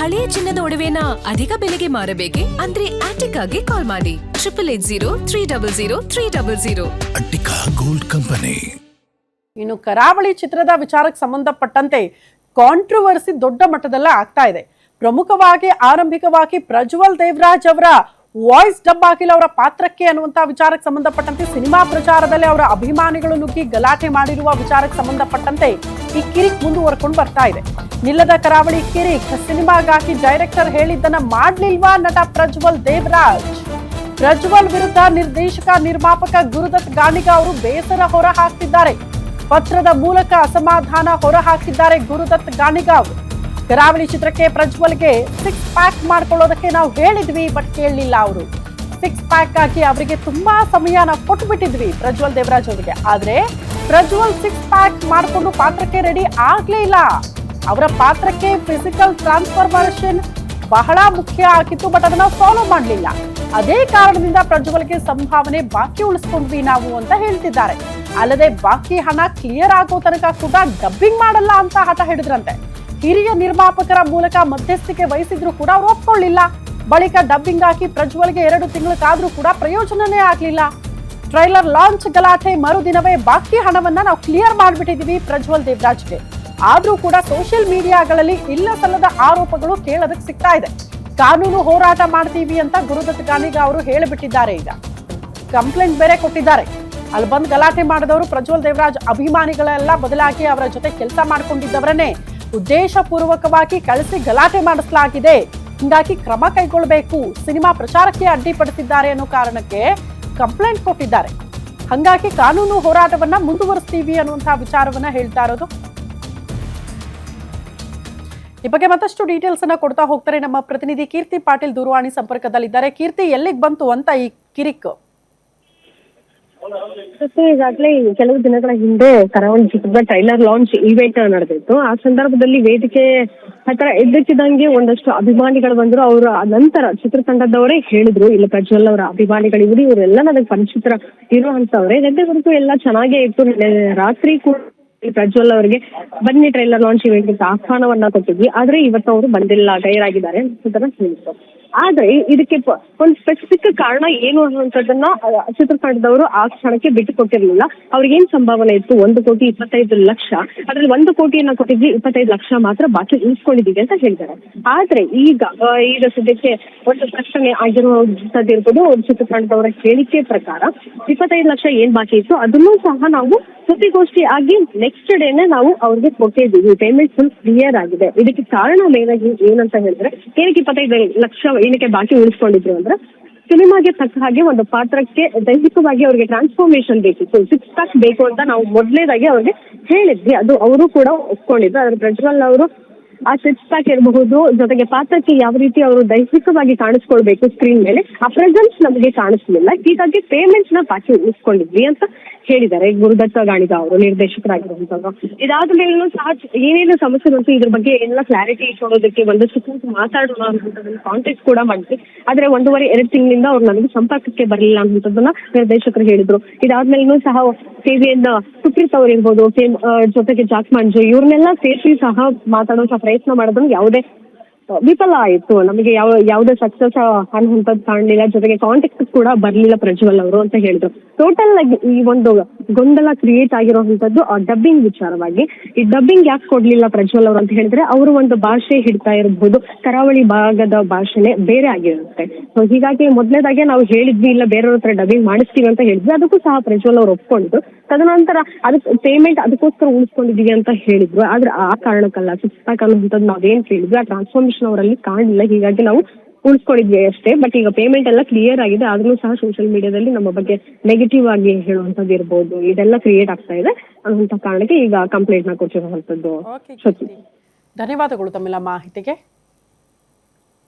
ಹಳೆಯ ಚಿನ್ನದ ಒಡವೆನ ಅಧಿಕ ಬೆಲೆಗೆ ಮಾರಬೇಕೆ ಅಂದ್ರೆ ಆಟಿಕಾಗೆ ಕಾಲ್ ಮಾಡಿ 8803000300. Attica gold company. ಇನ್ನು ಕರಾವಳಿ ಚಿತ್ರದ ವಿಚಾರಕ್ಕೆ ಸಂಬಂಧಪಟ್ಟಂತೆ ಕಾಂಟ್ರವರ್ಸಿ ದೊಡ್ಡ ಮಟ್ಟದಲ್ಲೇ ಆಗ್ತಾ ಇದೆ. ಪ್ರಮುಖವಾಗಿ ಆರಂಭಿಕವಾಗಿ ಪ್ರಜ್ವಲ್ ದೇವರಾಜ್ ಅವರ ವಾಯ್ಸ್ ಡಬ್ ಆಗಿಲ್ಲ ಅವರ ಪಾತ್ರಕ್ಕೆ ಅನ್ನುವಂತ ವಿಚಾರಕ್ಕೆ ಸಂಬಂಧಪಟ್ಟಂತೆ ಸಿನಿಮಾ ಪ್ರಚಾರದಲ್ಲಿ ಅವರ ಅಭಿಮಾನಿಗಳು ನುಗ್ಗಿ ಗಲಾಟೆ ಮಾಡಿರುವ ವಿಚಾರಕ್ಕೆ ಸಂಬಂಧಪಟ್ಟಂತೆ ಈ ಕಿರಿಕ್ ಮುಂದುವರ್ಕೊಂಡು ಬರ್ತಾ ಇದೆ. ನಿಲ್ಲದ ಕರಾವಳಿ ಕಿರಿಕ್ ಸಿನಿಮಾಗಾಗಿ ಡೈರೆಕ್ಟರ್ ಹೇಳಿದ್ದನ್ನ ಮಾಡ್ಲಿಲ್ವಾ ನಟ ಪ್ರಜ್ವಲ್ ದೇವರಾಜ್? ಪ್ರಜ್ವಲ್ ವಿರುದ್ಧ ನಿರ್ದೇಶಕ ನಿರ್ಮಾಪಕ ಗುರುದತ್ ಗಾಣಿಗ ಅವರು ಬೇಸರ ಹೊರ ಹಾಕ್ತಿದ್ದಾರೆ. ಪತ್ರದ ಮೂಲಕ ಅಸಮಾಧಾನ ಹೊರ ಹಾಕಿದ್ದಾರೆ ಗುರುದತ್ ಗಾಣಿಗ ಅವರು. ಕರಾವಳಿ ಚಿತ್ರಕ್ಕೆ ಪ್ರಜ್ವಲ್ಗೆ 6 ಪ್ಯಾಕ್ ಮಾಡ್ಕೊಳ್ಳೋದಕ್ಕೆ ನಾವು ಹೇಳಿದ್ವಿ, ಬಟ್ ಕೇಳಲಿಲ್ಲ ಅವರು. 6 ಪ್ಯಾಕ್ ಆಗಿ ಅವರಿಗೆ ತುಂಬಾ ಸಮಯ ನಾವು ಕೊಟ್ಬಿಟ್ಟಿದ್ವಿ ಪ್ರಜ್ವಲ್ ದೇವರಾಜ್ ಅವರಿಗೆ. ಆದ್ರೆ ಪ್ರಜ್ವಲ್ 6 ಪ್ಯಾಕ್ ಮಾಡ್ಕೊಂಡು ಪಾತ್ರಕ್ಕೆ ರೆಡಿ ಆಗ್ಲೇ ಇಲ್ಲ. ಅವರ ಪಾತ್ರಕ್ಕೆ ಫಿಸಿಕಲ್ ಟ್ರಾನ್ಸ್ಫಾರ್ಮೇಷನ್ ಬಹಳ ಮುಖ್ಯ ಆಗಿತ್ತು, ಬಟ್ ಅದನ್ನ ಫಾಲೋ ಮಾಡಲಿಲ್ಲ. ಅದೇ ಕಾರಣದಿಂದ ಪ್ರಜ್ವಲ್ಗೆ ಸಂಭಾವನೆ ಬಾಕಿ ಉಳಿಸ್ಕೊಂಡ್ವಿ ನಾವು ಅಂತ ಹೇಳ್ತಿದ್ದಾರೆ. ಅಲ್ಲದೆ ಬಾಕಿ ಹಣ ಕ್ಲಿಯರ್ ಆಗೋ ತನಕ ಕೂಡ ಡಬ್ಬಿಂಗ್ ಮಾಡಲ್ಲ ಅಂತ ಹಠ ಹಿಡಿದ್ರಂತೆ. ಹಿರಿಯ ನಿರ್ಮಾಪಕರ ಮೂಲಕ ಮಧ್ಯಸ್ಥಿಕೆ ವಹಿಸಿದ್ರು ಕೂಡ ಅವರು ಒಪ್ಕೊಳ್ಳಿಲ್ಲ. ಬಳಿಕ ಡಬ್ಬಿಂಗ್ ಹಾಕಿ ಪ್ರಜ್ವಲ್ಗೆ 2 ತಿಂಗಳಾದ್ರೂ ಕೂಡ ಪ್ರಯೋಜನನೇ ಆಗ್ಲಿಲ್ಲ. ಟ್ರೈಲರ್ ಲಾಂಚ್ ಗಲಾಟೆ ಮರುದಿನವೇ ಬಾಕಿ ಹಣವನ್ನ ನಾವು ಕ್ಲಿಯರ್ ಮಾಡ್ಬಿಟ್ಟಿದೀವಿ ಪ್ರಜ್ವಲ್ ದೇವರಾಜ್ಗೆ. ಆದ್ರೂ ಕೂಡ ಸೋಷಿಯಲ್ ಮೀಡಿಯಾಗಳಲ್ಲಿ ಇಲ್ಲ ಸಲ್ಲದ ಆರೋಪಗಳು ಕೇಳೋದಕ್ಕೆ ಸಿಗ್ತಾ ಇದೆ. ಕಾನೂನು ಹೋರಾಟ ಮಾಡ್ತೀವಿ ಅಂತ ಗುರುದತ್ ಗಾಣಿಗ ಅವರು ಹೇಳಿಬಿಟ್ಟಿದ್ದಾರೆ. ಈಗ ಕಂಪ್ಲೇಂಟ್ ಬೇರೆ ಕೊಟ್ಟಿದ್ದಾರೆ. ಅಲ್ಲಿ ಬಂದು ಗಲಾಟೆ ಮಾಡಿದವರು ಪ್ರಜ್ವಲ್ ದೇವರಾಜ್ ಅಭಿಮಾನಿಗಳೆಲ್ಲ ಬದಲಾಗಿ ಅವರ ಜೊತೆ ಕೆಲಸ ಮಾಡ್ಕೊಂಡಿದ್ದವರನ್ನೇ ಉದ್ದೇಶ ಪೂರ್ವಕವಾಗಿ ಕಳಿಸಿ ಗಲಾಟೆ ಮಾಡಿಸಲಾಗಿದೆ. ಹಿಂಗಾಗಿ ಕ್ರಮ ಕೈಗೊಳ್ಳಬೇಕು, ಸಿನಿಮಾ ಪ್ರಚಾರಕ್ಕೆ ಅಡ್ಡಿಪಡಿಸಿದ್ದಾರೆ ಅನ್ನೋ ಕಾರಣಕ್ಕೆ ಕಂಪ್ಲೇಂಟ್ ಕೊಟ್ಟಿದ್ದಾರೆ. ಹಂಗಾಗಿ ಕಾನೂನು ಹೋರಾಟವನ್ನ ಮುಂದುವರಿಸ್ತೀವಿ ಅನ್ನುವಂತಹ ವಿಚಾರವನ್ನ ಹೇಳ್ತಾ ಇರೋದು. ಈ ಬಗ್ಗೆ ಮತ್ತಷ್ಟು ಡೀಟೇಲ್ಸ್ ಅನ್ನ ಕೊಡ್ತಾ ಹೋಗ್ತಾರೆ ನಮ್ಮ ಪ್ರತಿನಿಧಿ ಕೀರ್ತಿ ಪಾಟೀಲ್ ದೂರವಾಣಿ ಸಂಪರ್ಕದಲ್ಲಿದ್ದಾರೆ. ಕೀರ್ತಿ, ಎಲ್ಲಿಗೆ ಬಂತು ಅಂತ ಈ ಕಿರಿಕ್? ಈಗಾಗಲೇ ಕೆಲವು ದಿನಗಳ ಹಿಂದೆ ಕರಾವಳಿ ಚಿತ್ರದ ಟ್ರೈಲರ್ ಲಾಂಚ್ ಇವೆಂಟ್ ನಡೆದಿತ್ತು. ಆ ಸಂದರ್ಭದಲ್ಲಿ ವೇದಿಕೆ ಹತ್ರ ಎದ್ದಕ್ಕಿದಂಗೆ ಒಂದಷ್ಟು ಅಭಿಮಾನಿಗಳು ಬಂದ್ರು. ಅವರು ನಂತರ ಚಿತ್ರತಂಡದವರೇ ಹೇಳಿದ್ರು, ಇಲ್ಲ ಪ್ರಜ್ವಲ್ ಅವರ ಅಭಿಮಾನಿಗಳಿವರು ಇವರೆಲ್ಲ ನನಗೆ ಪರಿಚಿತರ ಇರುವಂತವ್ರೆ, ನೆನ್ನೆವರೆಗೂ ಎಲ್ಲ ಚೆನ್ನಾಗೇ ಇತ್ತು. ರಾತ್ರಿ ಕೂಡ ಪ್ರಜ್ವಲ್ ಅವರಿಗೆ ಬನ್ನಿ ಟ್ರೈಲರ್ ಲಾಂಚ್ ಇವೆಂಟ್ ಆಹ್ವಾನವನ್ನ ಕೊಟ್ಟಿದ್ವಿ, ಆದ್ರೆ ಇವತ್ತು ಅವರು ಬಂದಿಲ್ಲ, ಗೈರಾಗಿದ್ದಾರೆ ಅಂತ ಹೇಳಿದ್ರು. ಆದ್ರೆ ಇದಕ್ಕೆ ಒಂದು ಸ್ಪೆಸಿಫಿಕ್ ಕಾರಣ ಏನು ಅನ್ನುವಂಥದ್ದನ್ನ ಚಿತ್ರತಂಡದವರು ಆ ಕ್ಷಣಕ್ಕೆ ಬಿಟ್ಟು ಕೊಟ್ಟಿರ್ಲಿಲ್ಲ. ಅವ್ರಿಗೇನ್ ಸಂಭಾವನೆ ಇತ್ತು? 1,25,00,000, ಅದ್ರಲ್ಲಿ 1 ಕೋಟಿಯನ್ನ ಕೊಟ್ಟಿದ್ವಿ, 25 ಲಕ್ಷ ಮಾತ್ರ ಬಾಕಿ ಉಳಿಸ್ಕೊಂಡಿದೀವಿ ಅಂತ ಹೇಳಿದ್ದಾರೆ. ಆದ್ರೆ ಈಗ ಸದ್ಯಕ್ಕೆ ಒಂದು ಪ್ರಶ್ನೆ ಆಗಿರುವಂತದ್ದಿರ್ಬೋದು. ಚಿತ್ರತಂಡದವರ ಹೇಳಿಕೆ ಪ್ರಕಾರ 25 ಲಕ್ಷ ಏನ್ ಬಾಕಿ ಇತ್ತು ಅದನ್ನೂ ಸಹ ನಾವು ಸುದ್ದಿಗೋಷ್ಠಿ ಆಗಿ ನೆಕ್ಸ್ಟ್ ಡೇನೆ ನಾವು ಅವ್ರಿಗೆ ಕೊಟ್ಟಿದ್ದೀವಿ, ಪೇಮೆಂಟ್ ಫುಲ್ ಕ್ಲಿಯರ್ ಆಗಿದೆ. ಇದಕ್ಕೆ ಕಾರಣ ಮೇನಾಗಿ ಏನಂತ ಹೇಳಿದ್ರೆ, ಏನಕ್ಕೆ 25 ಲಕ್ಷ ಏನಕ್ಕೆ ಬಾಕಿ ಉಳಿಸ್ಕೊಂಡಿದ್ರು ಅಂದ್ರೆ, ಸಿನಿಮಾಗೆ ತಕ್ಕ ಹಾಗೆ ಒಂದು ಪಾತ್ರಕ್ಕೆ ದೈಹಿಕವಾಗಿ ಅವ್ರಿಗೆ ಟ್ರಾನ್ಸ್ಫಾರ್ಮೇಶನ್ ಬೇಕಿತ್ತು, 6 ಪ್ಯಾಕ್ ಬೇಕು ಅಂತ ನಾವು ಮೊದಲನೇದಾಗಿ ಅವ್ರಿಗೆ ಹೇಳಿದ್ವಿ. ಅದು ಅವರು ಕೂಡ ಒಪ್ಕೊಂಡಿದ್ರು. ಆದ್ರೆ ಪ್ರಜ್ವಲ್ ಅವರು ಆ 6 ಪ್ಯಾಕ್ ಇರಬಹುದು, ಜೊತೆಗೆ ಪಾತ್ರಕ್ಕೆ ಯಾವ ರೀತಿ ಅವರು ದೈಹಿಕವಾಗಿ ಕಾಣಿಸ್ಕೊಳ್ಬೇಕು ಸ್ಕ್ರೀನ್ ಮೇಲೆ, ಆ ಪ್ರೆಸೆನ್ಸ್ ನಮಗೆ ಕಾಣಿಸ್ಲಿಲ್ಲ. ಹೀಗಾಗಿ ಪೇಮೆಂಟ್ಸ್ ನ ಬಾಕಿ ಉಳಿಸ್ಕೊಂಡಿದ್ವಿ ಅಂತ ಹೇಳಿದ್ದಾರೆ ಗುರುದತ್ತ ಗಾಣಿಗ ಅವರು, ನಿರ್ದೇಶಕರಾಗಿರುವಂತವ್ರು. ಇದಾದ ಮೇಲೂ ಸಹ ಏನೇನು ಸಮಸ್ಯೆ ಬಂತು ಇದ್ರ ಬಗ್ಗೆ ಎಲ್ಲ ಕ್ಲಾರಿಟಿ ಕೊಡೋದಕ್ಕೆ ಒಂದಷ್ಟು ಕೂತು ಮಾತಾಡೋಣ ಅನ್ನೋದನ್ನ ಕಾಂಟ್ಯಾಕ್ಟ್ ಕೂಡ ಮಾಡಿದ್ವಿ. ಆದ್ರೆ 1.5-2 ತಿಂಗಳಿಂದ ಅವ್ರು ನನಗೆ ಸಂಪರ್ಕಕ್ಕೆ ಬರಲಿಲ್ಲ ಅನ್ನೋದನ್ನ ನಿರ್ದೇಶಕರು ಹೇಳಿದ್ರು. ಇದಾದ್ಮೇಲೂ ಸಹ KVN ಸುಪ್ರೀತ್ ಅವ್ರು ಇರ್ಬೋದು, ಜೊತೆಗೆ ಜಾಕ್ ಮಂಜು ಇವ್ರನ್ನೆಲ್ಲ ಸೇರಿಸಿ ಸಹ ಮಾತಾಡೋ ಪ್ರಯತ್ನ ಮಾಡಿದ್ರು. ಯಾವುದೇ ವಿಫಲ ಆಯಿತು, ನಮಗೆ ಯಾವುದೇ ಸಕ್ಸಸ್ ಅನ್ನುವಂಥದ್ದು ಕಾಣಲಿಲ್ಲ. ಜೊತೆಗೆ ಕಾಂಟ್ಯಾಕ್ಟ್ ಕೂಡ ಬರ್ಲಿಲ್ಲ ಪ್ರಜ್ವಲ್ ಅವರು ಅಂತ ಹೇಳಿದ್ರು. ಟೋಟಲ್ ಆಗಿ ಈ ಒಂದು ಗೊಂದಲ ಕ್ರಿಯೇಟ್ ಆಗಿರುವಂತದ್ದು ಡಬ್ಬಿಂಗ್ ವಿಚಾರವಾಗಿ. ಈ ಡಬ್ಬಿಂಗ್ ಯಾಕೆ ಕೊಡ್ಲಿಲ್ಲ ಪ್ರಜ್ವಲ್ ಅವರು ಅಂತ ಹೇಳಿದ್ರೆ, ಅವರು ಒಂದು ಭಾಷೆ ಹಿಡ್ತಾ ಇರಬಹುದು, ಕರಾವಳಿ ಭಾಗದ ಭಾಷೆನೆ ಬೇರೆ ಆಗಿರುತ್ತೆ. ಸೊ ಹೀಗಾಗಿ ಮೊದಲನೇದಾಗೆ ನಾವು ಹೇಳಿದ್ವಿ, ಇಲ್ಲ ಬೇರೆಯವ್ರ ಹತ್ರ ಡಬ್ಬಿಂಗ್ ಮಾಡಿಸ್ತೀವಿ ಅಂತ ಹೇಳಿದ್ವಿ. ಅದಕ್ಕೂ ಸಹ ಪ್ರಜ್ವಲ್ ಅವರು ಒಪ್ಕೊಂಡಿದ್ರು. ತದನಂತರ ಅದಕ್ಕೆ ಪೇಮೆಂಟ್ ಅದಕ್ಕೋಸ್ಕರ ಉಳಿಸ್ಕೊಂಡಿದೀವಿ ಅಂತ ಹೇಳಿದ್ರು. ಆದ್ರೆ ಆ ಕಾರಣಕ್ಕಲ್ಲ, 6 ಪ್ಯಾಕ್ ಅನ್ನುವಂಥದ್ದು ನಾವೇನ್ ಕೇಳಿದ್ವಿ ಆ ಟ್ರಾನ್ಸ್ಫಾರ್ಮೇಶನ್ ಅವರಲ್ಲಿ ಕಾಣಲಿಲ್ಲ, ಹೀಗಾಗಿ ನಾವು ಉಳಿಸ್ಕೊಂಡಿದ್ವಿ ಅಷ್ಟೇ. ಬಟ್ ಈಗ ಪೇಮೆಂಟ್ ಎಲ್ಲ ಕ್ಲಿಯರ್ ಆಗಿದೆ. ಆದ್ರೂ ಸಹ ಸೋಷಿಯಲ್ ಮೀಡಿಯಾದಲ್ಲಿ ನಮ್ಮ ಬಗ್ಗೆ ನೆಗೆಟಿವ್ ಆಗಿ ಹೇಳುವಂತದ್ದು ಇರ್ಬೋದು, ಇದೆಲ್ಲ ಕ್ರಿಯೇಟ್ ಆಗ್ತಾ ಇದೆ ಅನ್ನುವಂತ ಕಾರಣಕ್ಕೆ ಈಗ ಕಂಪ್ಲೇಂಟ್ ನ ಕೊಟ್ಟಿರುವಂತದ್ದು. ಧನ್ಯವಾದಗಳು ತಮ್ಮೆಲ್ಲ ಮಾಹಿತಿಗೆ.